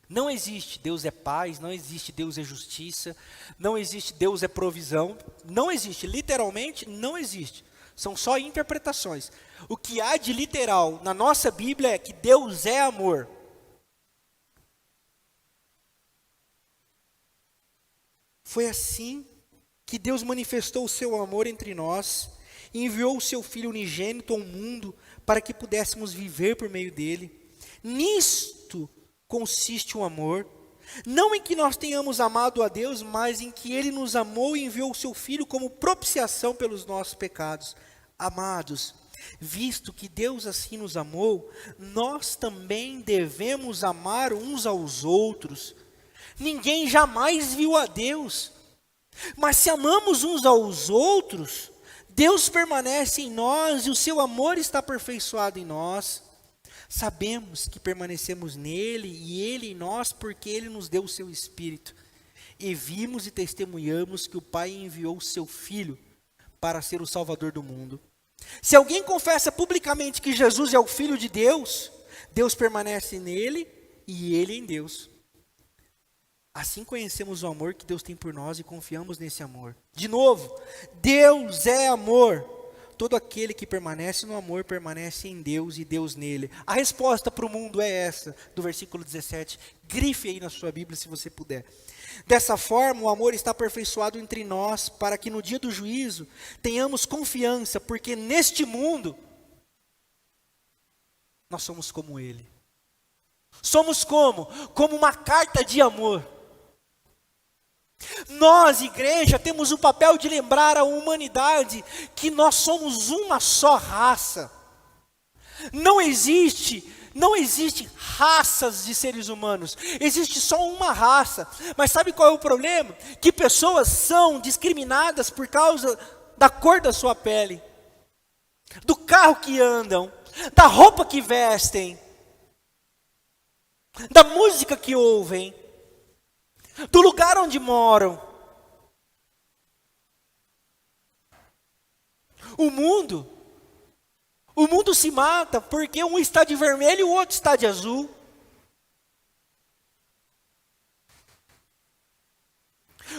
Não existe Deus é paz, não existe Deus é justiça, não existe Deus é provisão, não existe, literalmente não existe. São só interpretações. O que há de literal na nossa Bíblia é que Deus é amor. Foi assim que Deus manifestou o seu amor entre nós e enviou o seu Filho unigênito ao mundo para que pudéssemos viver por meio dele. Nisto consiste o amor, não em que nós tenhamos amado a Deus, mas em que Ele nos amou e enviou o seu Filho como propiciação pelos nossos pecados. Amados, visto que Deus assim nos amou, nós também devemos amar uns aos outros. Ninguém jamais viu a Deus, mas se amamos uns aos outros, Deus permanece em nós e o seu amor está aperfeiçoado em nós. Sabemos que permanecemos nele e ele em nós, porque ele nos deu o seu Espírito. E vimos e testemunhamos que o Pai enviou o seu Filho para ser o Salvador do mundo. Se alguém confessa publicamente que Jesus é o Filho de Deus, Deus permanece nele e ele em Deus. Assim conhecemos o amor que Deus tem por nós e confiamos nesse amor. De novo, Deus é amor. Todo aquele que permanece no amor permanece em Deus e Deus nele. A resposta para o mundo é essa, do versículo 17. Grife aí na sua Bíblia se você puder. Dessa forma, o amor está aperfeiçoado entre nós, para que no dia do juízo tenhamos confiança, porque neste mundo nós somos como ele. Somos como? Como uma carta de amor. Nós, igreja, temos o papel de lembrar à humanidade que nós somos uma só raça. Não existe raças de seres humanos. Existe só uma raça. Mas sabe qual é o problema? Que pessoas são discriminadas por causa da cor da sua pele, do carro que andam, da roupa que vestem, da música que ouvem, do lugar onde moram. O mundo se mata porque um está de vermelho e o outro está de azul.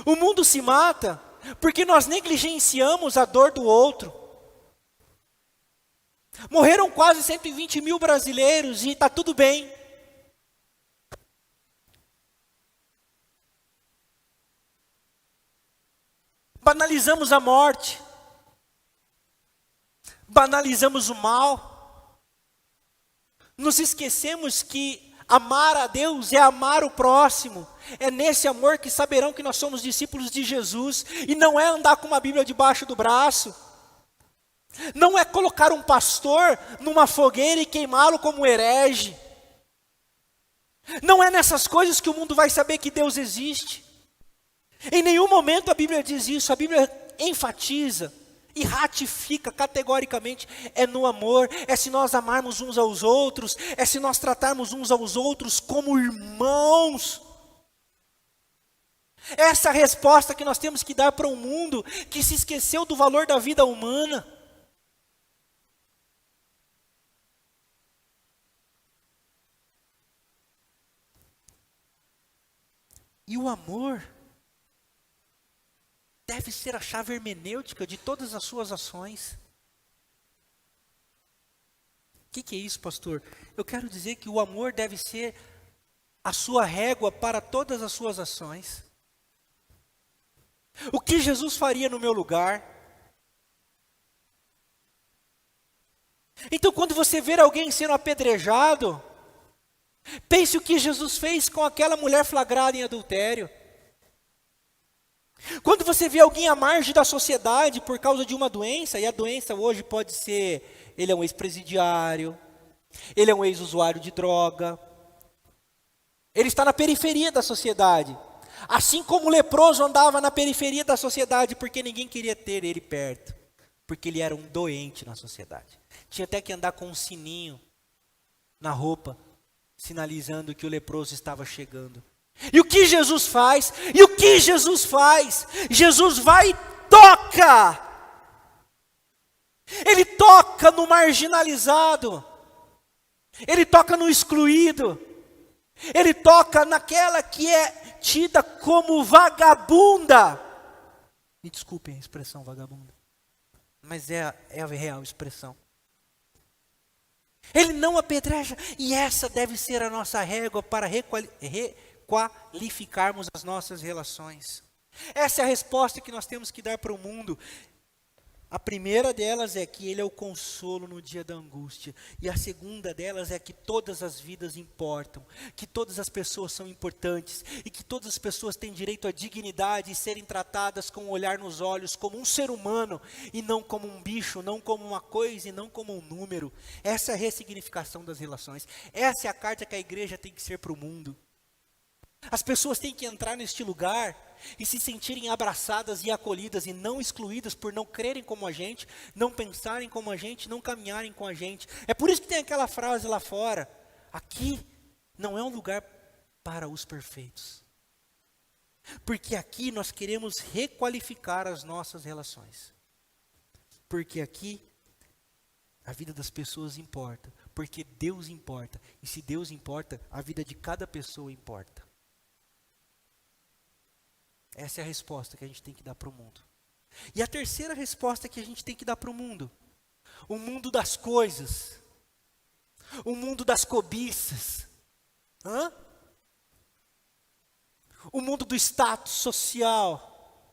O mundo se mata porque nós negligenciamos a dor do outro. Morreram quase 120 mil brasileiros e está tudo bem. Banalizamos a morte, banalizamos o mal, nos esquecemos que amar a Deus é amar o próximo, é nesse amor que saberão que nós somos discípulos de Jesus, e não é andar com uma Bíblia debaixo do braço, não é colocar um pastor numa fogueira e queimá-lo como herege, não é nessas coisas que o mundo vai saber que Deus existe. Em nenhum momento a Bíblia diz isso, a Bíblia enfatiza e ratifica categoricamente, é no amor, é se nós amarmos uns aos outros, é se nós tratarmos uns aos outros como irmãos. Essa é a resposta que nós temos que dar para um mundo que se esqueceu do valor da vida humana. E o amor deve ser a chave hermenêutica de todas as suas ações. O que é isso, pastor? Eu quero dizer que o amor deve ser a sua régua para todas as suas ações. O que Jesus faria no meu lugar? Então, quando você ver alguém sendo apedrejado, pense o que Jesus fez com aquela mulher flagrada em adultério. Quando você vê alguém à margem da sociedade por causa de uma doença, e a doença hoje pode ser, ele é um ex-presidiário, ele é um ex-usuário de droga, ele está na periferia da sociedade. Assim como o leproso andava na periferia da sociedade porque ninguém queria ter ele perto, porque ele era um doente na sociedade. Tinha até que andar com um sininho na roupa, sinalizando que o leproso estava chegando. E o que Jesus faz? E o que Jesus faz? Jesus vai e toca. Ele toca no marginalizado. Ele toca no excluído. Ele toca naquela que é tida como vagabunda. Me desculpem a expressão vagabunda, mas é a real expressão. Ele não apedreja, e essa deve ser a nossa régua para requalificarmos as nossas relações. Essa é a resposta que nós temos que dar para o mundo. A primeira delas é que ele é o consolo no dia da angústia. E a segunda delas é que todas as vidas importam, que todas as pessoas são importantes e que todas as pessoas têm direito à dignidade e serem tratadas com um olhar nos olhos como um ser humano e não como um bicho, não como uma coisa e não como um número. Essa é a ressignificação das relações. Essa é a carta que a igreja tem que ser para o mundo. As pessoas têm que entrar neste lugar e se sentirem abraçadas e acolhidas e não excluídas por não crerem como a gente, não pensarem como a gente, não caminharem com a gente. É por isso que tem aquela frase lá fora: aqui não é um lugar para os perfeitos. Porque aqui nós queremos requalificar as nossas relações. Porque aqui a vida das pessoas importa, porque Deus importa. E se Deus importa, a vida de cada pessoa importa. Essa é a resposta que a gente tem que dar para o mundo. E a terceira resposta que a gente tem que dar para o mundo das coisas, o mundo das cobiças, o mundo do status social.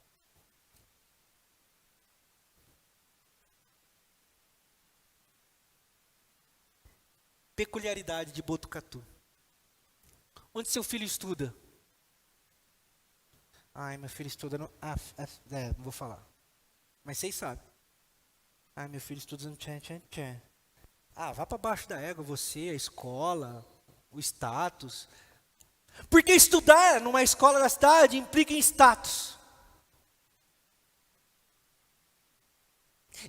Peculiaridade de Botucatu. Onde seu filho estuda? Ai, meu filho estuda no... não vou falar. Mas vocês sabem. Ai, meu filho estuda no... vá para baixo da égua, você, a escola, o status. Porque estudar numa escola da cidade implica em status.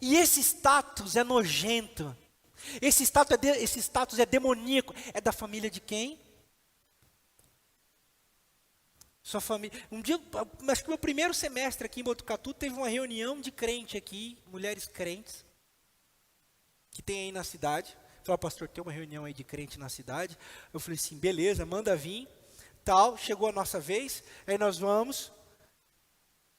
E esse status é nojento. Esse status é demoníaco. É da família de quem? Sua família. Um dia, acho que no meu primeiro semestre aqui em Botucatu, teve uma reunião de crente aqui, mulheres crentes, que tem aí na cidade. Falei, pastor, tem uma reunião aí de crente na cidade. Eu falei assim, beleza, manda vir. Tal, chegou a nossa vez, aí nós vamos.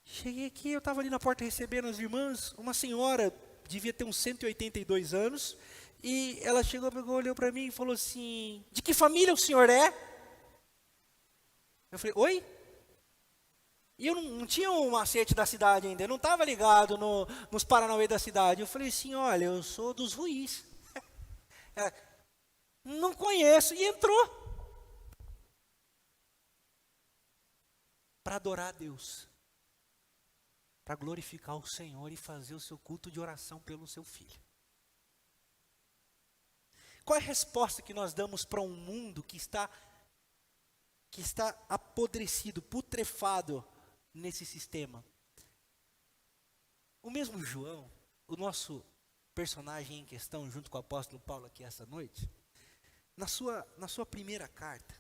Cheguei aqui, eu estava ali na porta recebendo as irmãs, uma senhora, devia ter uns 182 anos, e ela chegou, olhou para mim e falou assim, de que família o senhor é? Eu falei, oi? E eu não tinha um macete da cidade ainda, eu não estava ligado nos paranauê da cidade. Eu falei assim, olha, eu sou dos Ruís. Ela, não conheço, e entrou. Para adorar a Deus. Para glorificar o Senhor e fazer o seu culto de oração pelo seu filho. Qual é a resposta que nós damos para um mundo que está apodrecido, putrefado nesse sistema? O mesmo João, o nosso personagem em questão, junto com o apóstolo Paulo aqui essa noite, na sua primeira carta,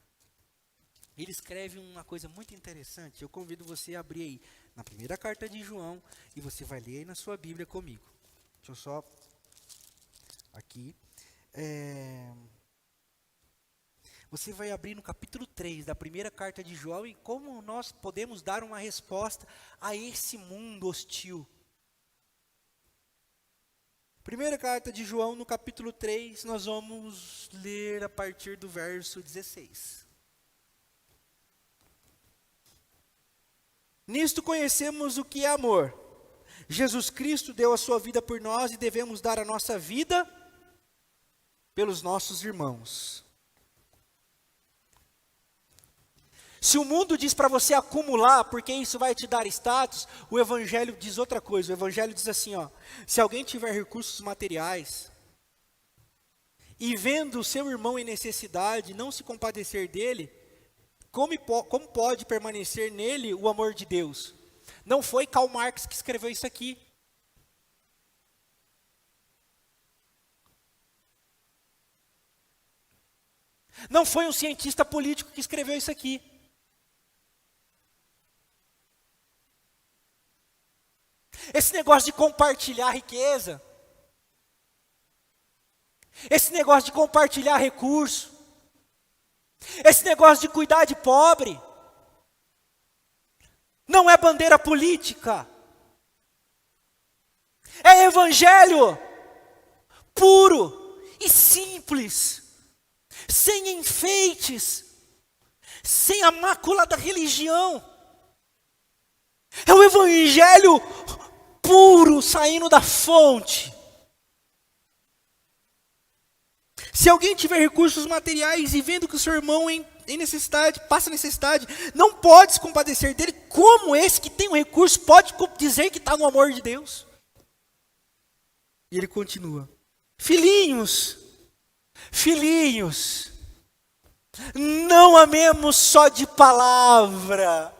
ele escreve uma coisa muito interessante. Eu convido você a abrir aí na primeira carta de João e você vai ler aí na sua Bíblia comigo. Deixa eu só aqui. Você vai abrir no capítulo 3 da primeira carta de João e como nós podemos dar uma resposta a esse mundo hostil. Primeira carta de João, no capítulo 3, nós vamos ler a partir do verso 16. Nisto conhecemos o que é amor. Jesus Cristo deu a sua vida por nós e devemos dar a nossa vida pelos nossos irmãos. Se o mundo diz para você acumular, porque isso vai te dar status, o Evangelho diz outra coisa. O Evangelho diz assim, ó: se alguém tiver recursos materiais e vendo o seu irmão em necessidade, não se compadecer dele, como pode permanecer nele o amor de Deus? Não foi Karl Marx que escreveu isso aqui. Não foi um cientista político que escreveu isso aqui. Esse negócio de compartilhar riqueza, esse negócio de compartilhar recurso, esse negócio de cuidar de pobre, não é bandeira política, é evangelho puro e simples, sem enfeites, sem a mácula da religião. É o evangelho puro, saindo da fonte. Se alguém tiver recursos materiais e vendo que o seu irmão em necessidade, passa necessidade, não pode se compadecer dele, como esse que tem um recurso pode dizer que está no amor de Deus? E ele continua: filhinhos, não amemos só de palavra,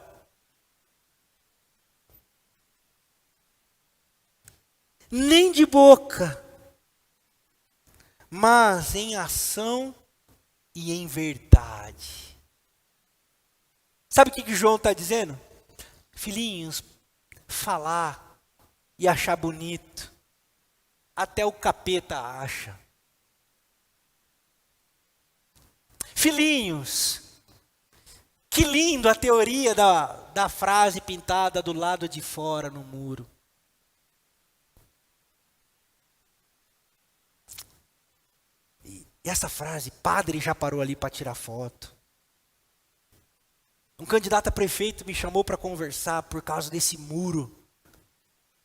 nem de boca, mas em ação e em verdade. Sabe o que João está dizendo? Filhinhos, falar e achar bonito, até o capeta acha. Filhinhos, que lindo a teoria da frase pintada do lado de fora no muro. E essa frase, padre já parou ali para tirar foto. Um candidato a prefeito me chamou para conversar por causa desse muro.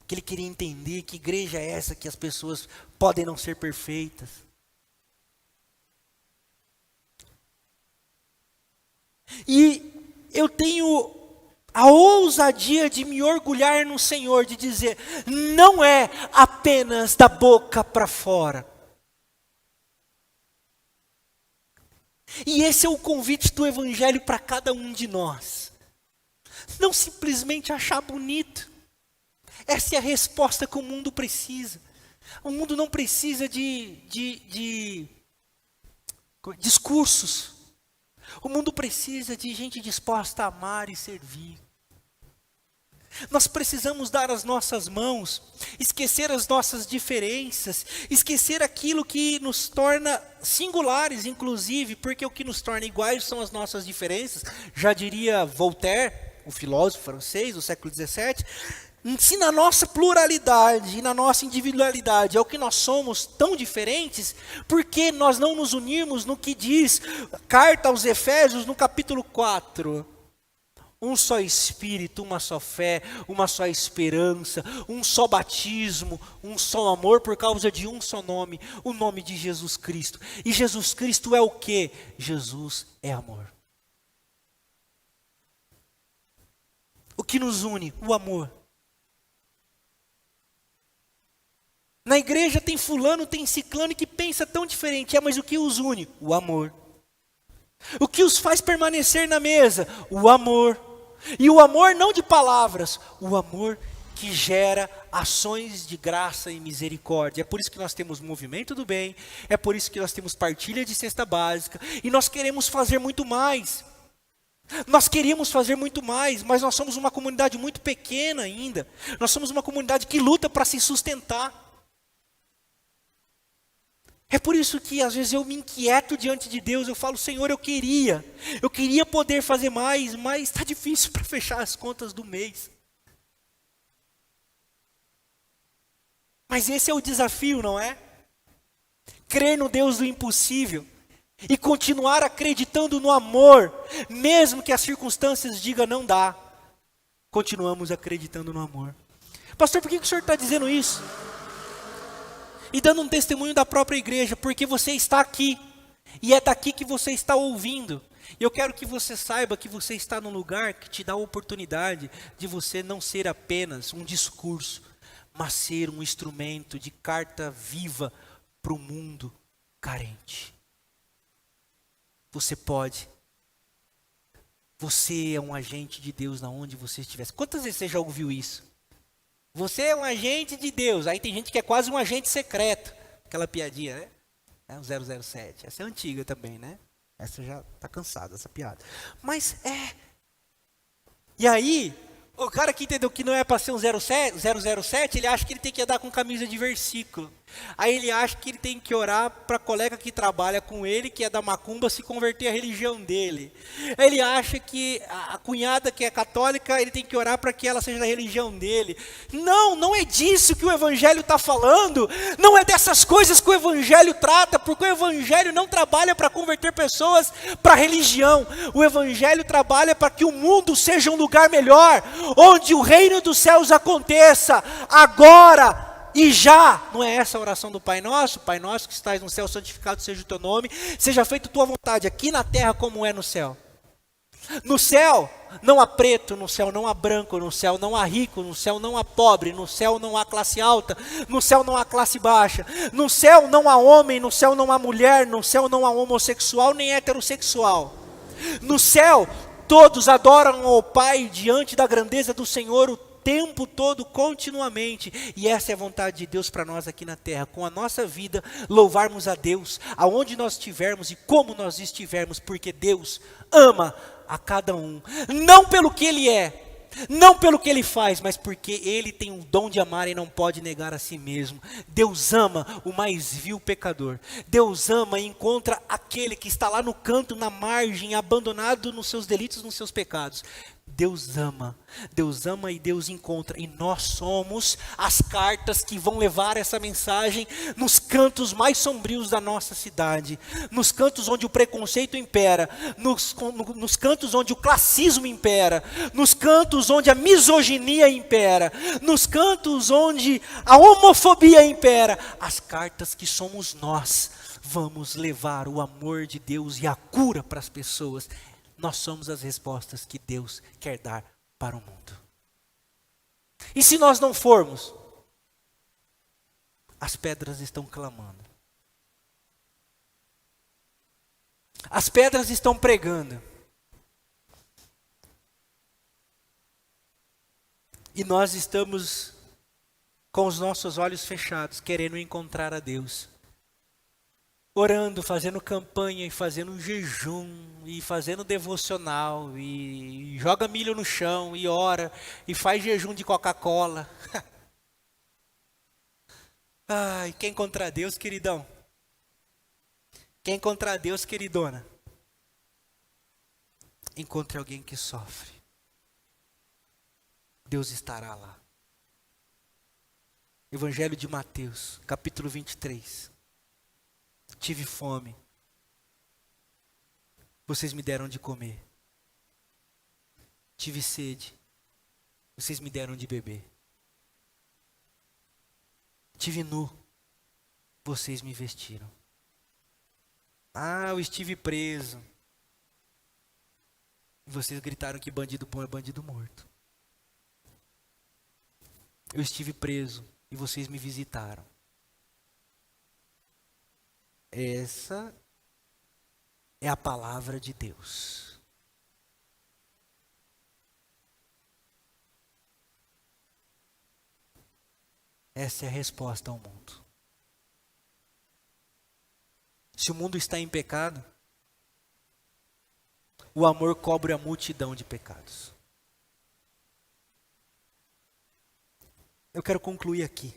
Que ele queria entender que igreja é essa que as pessoas podem não ser perfeitas. E eu tenho a ousadia de me orgulhar no Senhor, de dizer, não é apenas da boca para fora. E esse é o convite do Evangelho para cada um de nós. Não simplesmente achar bonito. Essa é a resposta que o mundo precisa. O mundo não precisa de discursos. O mundo precisa de gente disposta a amar e servir. Nós precisamos dar as nossas mãos, esquecer as nossas diferenças, esquecer aquilo que nos torna singulares, inclusive, porque o que nos torna iguais são as nossas diferenças. Já diria Voltaire, o filósofo francês do século XVII, se na nossa pluralidade e na nossa individualidade é o que nós somos tão diferentes, por que nós não nos unirmos no que diz carta aos Efésios no capítulo 4? Um só Espírito, uma só fé, uma só esperança, um só batismo, um só amor por causa de um só nome, o nome de Jesus Cristo. E Jesus Cristo é o quê? Jesus é amor. O que nos une? O amor. Na igreja tem fulano, tem ciclano que pensa tão diferente, mas o que os une? O amor. O que os faz permanecer na mesa? O amor. E o amor não de palavras, o amor que gera ações de graça e misericórdia. É por isso que nós temos movimento do bem, é por isso que nós temos partilha de cesta básica, e nós queremos fazer muito mais. Nós queríamos fazer muito mais, mas nós somos uma comunidade muito pequena ainda. Nós somos uma comunidade que luta para se sustentar. É por isso que às vezes eu me inquieto diante de Deus, eu falo, Senhor, eu queria poder fazer mais, mas está difícil para fechar as contas do mês. Mas esse é o desafio, não é? Crer no Deus do impossível e continuar acreditando no amor, mesmo que as circunstâncias digam não dá. continuamos acreditando no amor. Pastor, por que o senhor está dizendo isso? E dando um testemunho da própria igreja, porque você está aqui, e é daqui que você está ouvindo. Eu quero que você saiba que você está num lugar que te dá a oportunidade de você não ser apenas um discurso, mas ser um instrumento de carta viva para o mundo carente. Você pode. Você é um agente de Deus na onde você estiver. Quantas vezes você já ouviu isso? Você é um agente de Deus. Aí tem gente que é quase um agente secreto. Aquela piadinha, né? É um 007. Essa é antiga também, né? Essa já está cansada, essa piada. Mas é. E aí, o cara que entendeu que não é para ser um 007, ele acha que ele tem que andar com camisa de versículo. Aí ele acha que ele tem que orar para a colega que trabalha com ele, que é da macumba, se converter à religião dele. Aí ele acha que a cunhada que é católica, ele tem que orar para que ela seja da religião dele. Não, não é disso que o evangelho está falando. Não é dessas coisas que o evangelho trata, porque o evangelho não trabalha para converter pessoas para a religião. O evangelho trabalha para que o mundo seja um lugar melhor, onde o reino dos céus aconteça agora e já. Não é essa a oração do Pai Nosso? Pai Nosso que estás no céu, santificado seja o teu nome, seja feita a tua vontade aqui na terra como é no céu. No céu não há preto, no céu não há branco, no céu não há rico, no céu não há pobre, no céu não há classe alta, no céu não há classe baixa, no céu não há homem, no céu não há mulher, no céu não há homossexual nem heterossexual. No céu todos adoram ao Pai diante da grandeza do Senhor o tempo todo, continuamente. E essa é a vontade de Deus para nós aqui na terra, com a nossa vida, louvarmos a Deus, aonde nós estivermos e como nós estivermos, porque Deus ama a cada um, não pelo que Ele é, não pelo que Ele faz, mas porque Ele tem o dom de amar e não pode negar a si mesmo. Deus ama o mais vil pecador. Deus ama e encontra aquele que está lá no canto, na margem, abandonado nos seus delitos, nos seus pecados. Deus ama e Deus encontra, e nós somos as cartas que vão levar essa mensagem nos cantos mais sombrios da nossa cidade, nos cantos onde o preconceito impera, nos cantos onde o classismo impera, nos cantos onde a misoginia impera, nos cantos onde a homofobia impera. As cartas que somos nós vamos levar o amor de Deus e a cura para as pessoas. Nós somos as respostas que Deus quer dar para o mundo. E se nós não formos, as pedras estão clamando. As pedras estão pregando. E nós estamos com os nossos olhos fechados, querendo encontrar a Deus. Orando, fazendo campanha, e fazendo jejum, e fazendo devocional, e joga milho no chão, e ora, e faz jejum de Coca-Cola. Ai, quem encontrar Deus, queridão? Quem encontrar Deus, queridona? Encontre alguém que sofre. Deus estará lá. Evangelho de Mateus, capítulo 23. Tive fome, vocês me deram de comer. Tive sede, vocês me deram de beber. Tive nu, vocês me vestiram. Eu estive preso. Vocês gritaram que bandido bom é bandido morto. Eu estive preso e vocês me visitaram. Essa é a palavra de Deus. Essa é a resposta ao mundo. Se o mundo está em pecado, o amor cobre a multidão de pecados. Eu quero concluir aqui.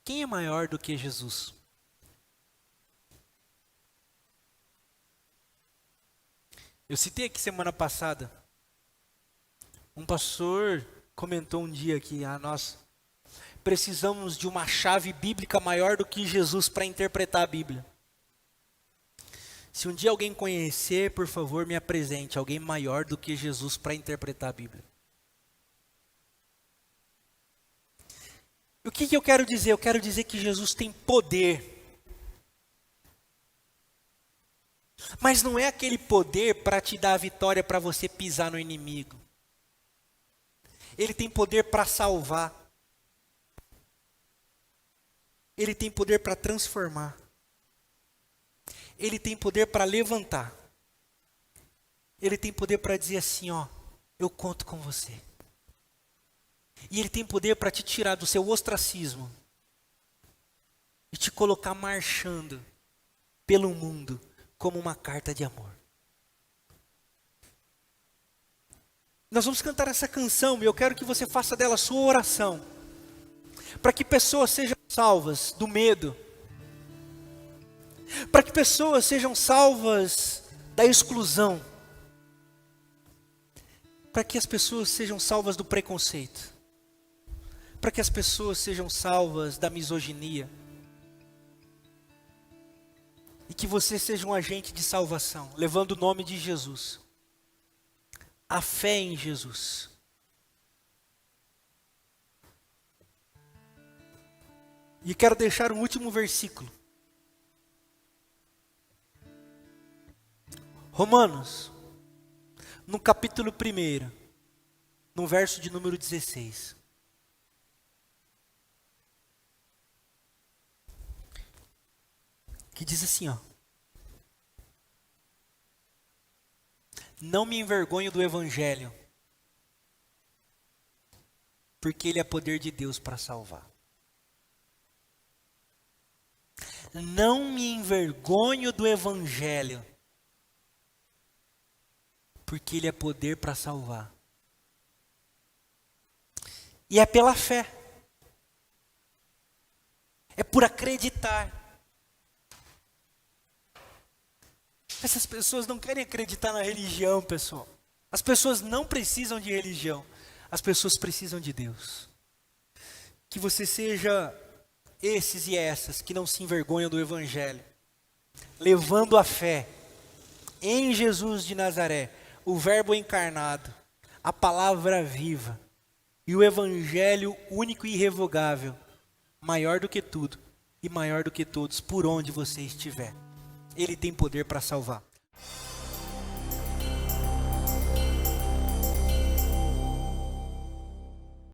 Quem é maior do que Jesus? Eu citei aqui semana passada, um pastor comentou um dia que nós precisamos de uma chave bíblica maior do que Jesus para interpretar a Bíblia. Se um dia alguém conhecer, por favor, me apresente alguém maior do que Jesus para interpretar a Bíblia. O que eu quero dizer? Eu quero dizer que Jesus tem poder. Mas não é aquele poder para te dar a vitória para você pisar no inimigo. Ele tem poder para salvar. Ele tem poder para transformar. Ele tem poder para levantar. Ele tem poder para dizer assim, ó, eu conto com você. E ele tem poder para te tirar do seu ostracismo e te colocar marchando pelo mundo como uma carta de amor. Nós vamos cantar essa canção e eu quero que você faça dela sua oração, para que pessoas sejam salvas do medo, para que pessoas sejam salvas da exclusão, para que as pessoas sejam salvas do preconceito, para que as pessoas sejam salvas da misoginia, e que você seja um agente de salvação, levando o nome de Jesus, a fé em Jesus. E quero deixar um último versículo. Romanos, no capítulo 1, no verso de número 16. Que diz assim, ó. Não me envergonho do evangelho, porque ele é poder de Deus para salvar. Não me envergonho do evangelho, porque ele é poder para salvar. E é pela fé. É por acreditar. Essas pessoas não querem acreditar na religião, pessoal. As pessoas não precisam de religião. As pessoas precisam de Deus. Que você seja esses e essas que não se envergonham do evangelho, levando a fé em Jesus de Nazaré, o verbo encarnado, a palavra viva e o evangelho único e irrevogável, maior do que tudo e maior do que todos, por onde você estiver. Ele tem poder para salvar.